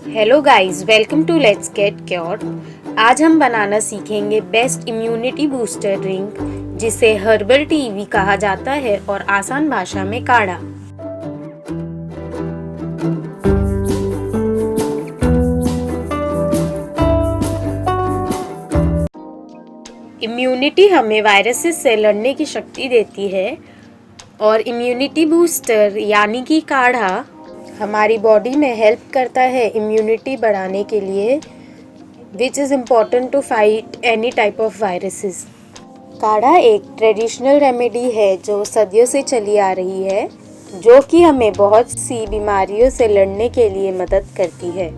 Hello guys, welcome to let's get cured. आज हम बनाना सीखेंगे बेस्ट इम्यूनिटी बूस्टर ड्रिंक, जिसे हर्बल टी भी कहा जाता है और आसान भाषा में काढ़ा। इम्यूनिटी हमें वायरसेस से लड़ने की शक्ति देती है और इम्यूनिटी बूस्टर यानी कि काढ़ा हमारी बॉडी में हेल्प करता है इम्यूनिटी बढ़ाने के लिए, which is important to fight any type of viruses. काढ़ा एक ट्रेडिशनल रेमेडी है जो सदियों से चली आ रही है, जो कि हमें बहुत सी बीमारियों से लड़ने के लिए मदद करती है।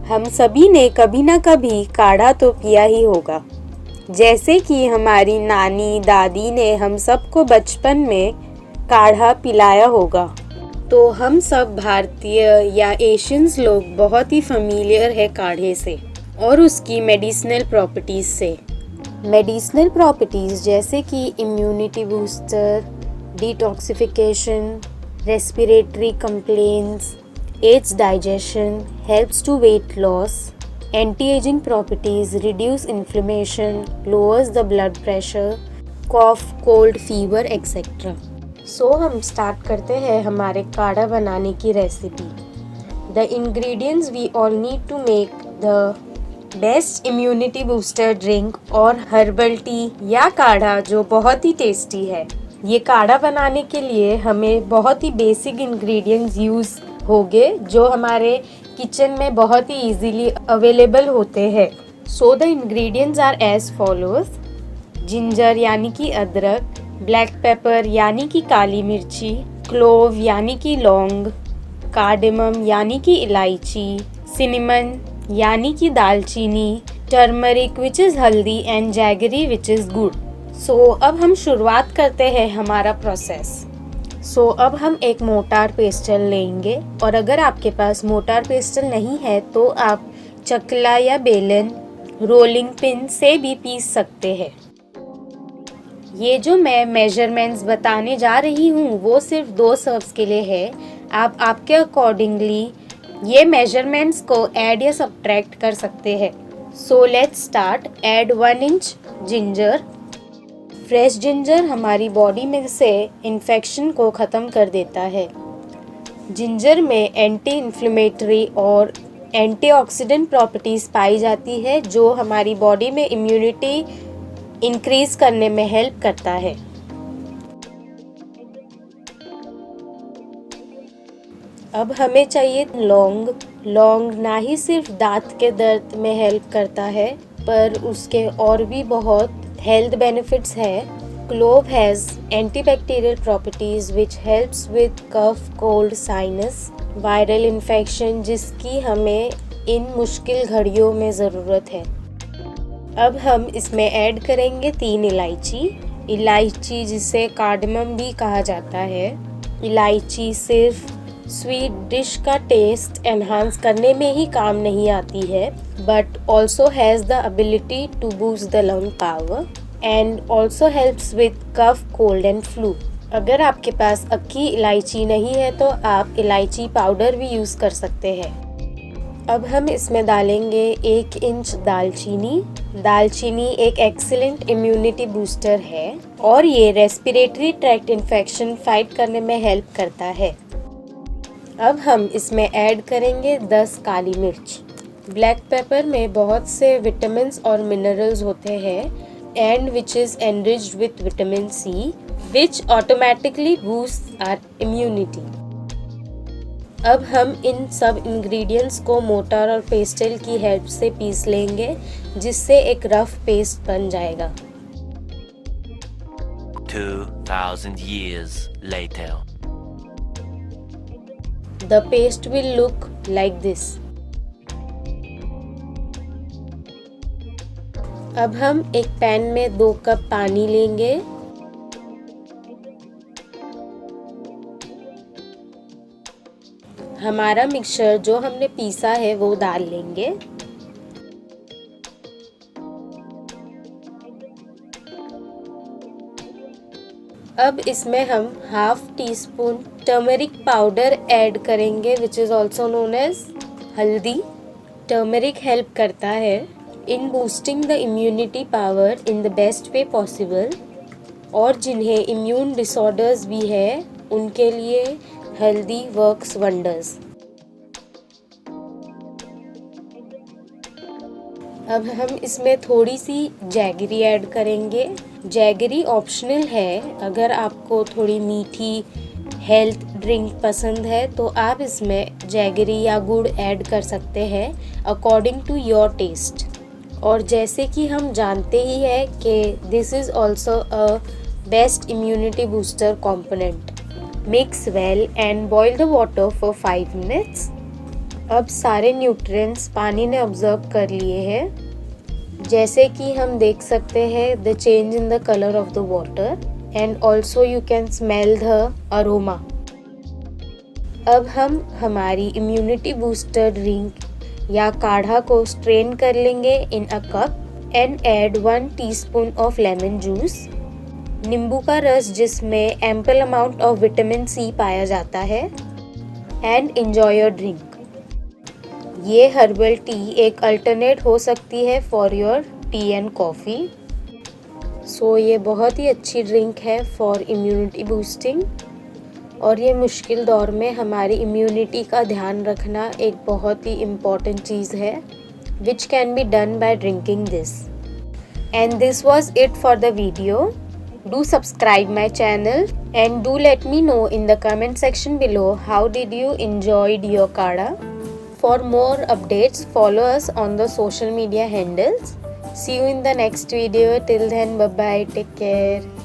हम सभी ने कभी ना कभी काढ़ा तो पिया ही होगा, जैसे कि हमारी नानी दादी ने हम सबको बचपन में काढ़ा पिलाया होगा। तो हम सब भारतीय या एशियंस लोग बहुत ही फेमिलियर है काढ़े से और उसकी मेडिसिनल प्रॉपर्टीज़ से। मेडिसिनल प्रॉपर्टीज़ जैसे कि immunity booster, detoxification, respiratory complaints, aids digestion, helps to weight loss, anti ageing properties, reduce inflammation, lowers the blood pressure, cough, cold, fever etcetera. So हम स्टार्ट करते हैं हमारे काढ़ा बनाने की recipe. The ingredients we all need to make the best immunity booster drink और herbal tea या काढ़ा, जो बहुत ही टेस्टी है। ये काढ़ा बनाने के लिए हमें बहुत ही बेसिक इंग्रेडिएंट्स यूज़ होंगे, जो हमारे किचन में बहुत ही इजीली अवेलेबल होते हैं। So the ingredients are as follows: ginger यानी कि अदरक, ब्लैक पेपर यानी कि काली मिर्ची, क्लोव यानी कि लौंग, कार्डेमम यानी कि इलायची, सिनेमन यानी कि दालचीनी, टर्मरिक विच इज़ हल्दी एंड जैगरी विच इज़ गुड़। सो अब हम शुरुआत करते हैं हमारा प्रोसेस। सो अब हम एक मोटार पेस्टल लेंगे, और अगर आपके पास मोटार पेस्टल नहीं है तो आप चकला या बेलन, रोलिंग पिन से भी पीस सकते हैं। ये जो मैं मेजरमेंट्स बताने जा रही हूँ वो सिर्फ 2 सर्व्स के लिए है। आप आपके अकॉर्डिंगली ये मेजरमेंट्स को ऐड या सब्ट्रैक्ट कर सकते हैं। So let's start. Add 1 inch ginger. Fresh ginger हमारी बॉडी में से इन्फेक्शन को ख़त्म कर देता है। जिंजर में एंटी इन्फ्लेमेटरी और एंटीऑक्सीडेंट प्रॉपर्टीज़ पाई जाती है, जो हमारी बॉडी में इम्यूनिटी इंक्रीज करने में हेल्प करता है। अब हमें चाहिए लौंग। लौंग ना ही सिर्फ दांत के दर्द में हेल्प करता है, पर उसके और भी बहुत हेल्थ बेनिफिट्स है। Clove has antibacterial properties which helps with cough, cold, sinus, viral infection, जिसकी हमें इन मुश्किल घड़ियों में ज़रूरत है। अब हम इसमें ऐड करेंगे 3 इलायची। इलायची जिसे कार्डेमम भी कहा जाता है। इलायची सिर्फ स्वीट डिश का टेस्ट एनहांस करने में ही काम नहीं आती है, but also has the ability to boost the lung power and also helps with cough, cold and flu. अगर आपके पास अक्की इलायची नहीं है तो आप इलायची पाउडर भी यूज़ कर सकते हैं। अब हम इसमें डालेंगे 1 इंच दालचीनी। दालचीनी एक एक्सीलेंट इम्यूनिटी बूस्टर है और ये रेस्पिरेटरी ट्रैक्ट इन्फेक्शन फाइट करने में हेल्प करता है। अब हम इसमें ऐड करेंगे 10 काली मिर्च। ब्लैक पेपर में बहुत से विटामिन्स और मिनरल्स होते हैं and which is enriched with vitamin C, which automatically boost our immunity. अब हम इन सब इंग्रेडिएंट्स को मोटार और पेस्टल की हेल्प से पीस लेंगे, जिससे एक रफ पेस्ट बन जाएगा। 2000 years later. The paste will look like this. अब हम एक पैन में 2 कप पानी लेंगे। हमारा मिक्सचर जो हमने पीसा है वो डाल लेंगे। अब इसमें हम half teaspoon turmeric powder add करेंगे, which is also known as haldi. Turmeric help करता है in boosting the immunity power in the best way possible, और जिन्हें इम्यून डिसऑर्डर्स भी है उनके लिए हल्दी वर्क्स वंडर्स। अब हम इसमें थोड़ी सी जैगरी ऐड करेंगे। जैगरी ऑप्शनल है, अगर आपको थोड़ी मीठी हेल्थ ड्रिंक पसंद है तो आप इसमें जैगरी या गुड़ ऐड कर सकते हैं अकॉर्डिंग टू योर टेस्ट। और जैसे कि हम जानते ही है कि this is also a best immunity booster component. Mix well and boil the water for 5 minutes. अब सारे न्यूट्रिएंट्स पानी ने ऑब्जर्व कर लिए हैं, जैसे कि हम देख सकते हैं the change in the colour of the water and also you can smell the aroma. अब हम हमारी इम्यूनिटी बूस्टर ड्रिंक या काढ़ा को स्ट्रेन कर लेंगे in a cup and add 1 teaspoon of lemon juice, नींबू का रस जिसमें ample amount of vitamin C पाया जाता है, एंड एंजॉय योर ड्रिंक। ये हर्बल टी एक अल्टरनेट हो सकती है for your tea and coffee. So ये बहुत ही अच्छी ड्रिंक है फॉर इम्यूनिटी बूस्टिंग, और ये मुश्किल दौर में हमारी इम्यूनिटी का ध्यान रखना एक बहुत ही इम्पॉर्टेंट चीज़ है, which can be done by drinking this. And this was it for the video. Do subscribe my channel and do let me know in the comment section below how did you enjoyed your kada. For more updates, follow us on the social media handles. See you in the next video. Till then, bye bye. Take care.